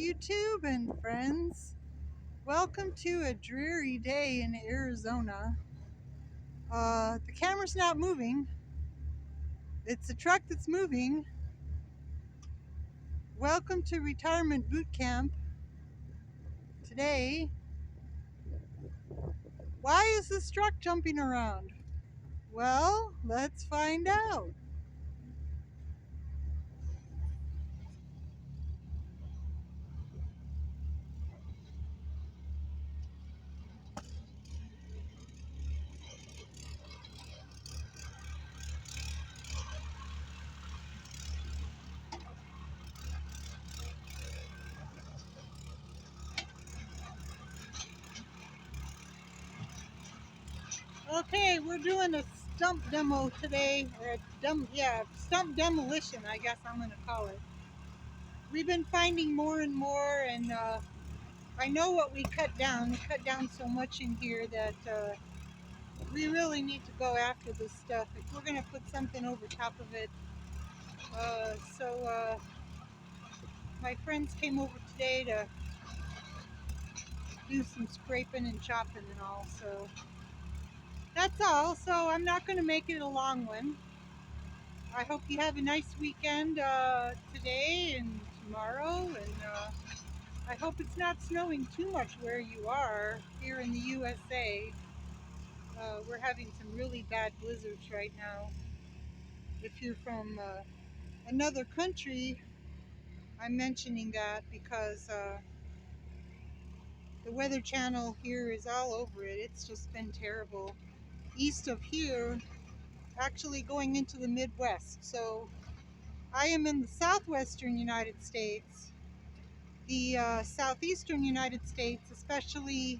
YouTube and friends. Welcome to a dreary day in Arizona. The camera's not moving. It's a truck that's moving. Welcome to retirement boot camp. Today, why is this truck jumping around? Well, let's find out. Okay, we're doing a stump demo today, or stump demolition, I guess I'm gonna call it. We've been finding more and more, and I know what we cut down. We cut down so much in here that we really need to go after this stuff. If we're going to put something over top of it. So my friends came over today to do some scraping and chopping and all. So that's all. So I'm not going to make it a long one. I hope you have a nice weekend today and tomorrow. And I hope it's not snowing too much where you are here in the USA. We're having some really bad blizzards right now. If you're from another country, I'm mentioning that because the Weather Channel here is all over it. It's just been terrible. East of here, actually going into the Midwest. So I am in the southwestern United States. The southeastern United States, especially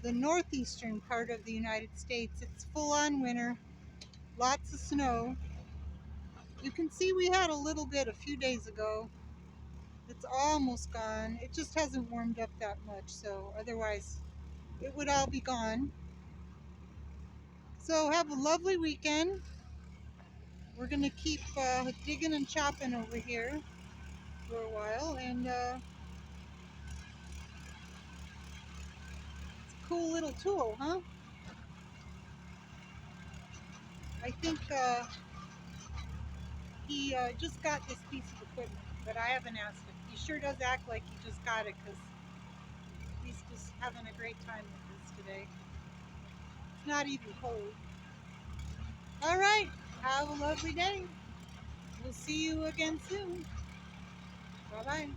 the northeastern part of the United States, it's full on winter. Lots of snow. You can see we had a little bit a few days ago. It's almost gone. It just hasn't warmed up that much, so otherwise it would all be gone. So have a lovely weekend. We're going to keep digging and chopping over here for a while, and it's a cool little tool, huh? I think he just got this piece of equipment, but I haven't asked him. He sure does act like he just got it because he's just having a great time with this today. It's not even cold. All right, have a lovely day. We'll see you again soon. Bye-bye.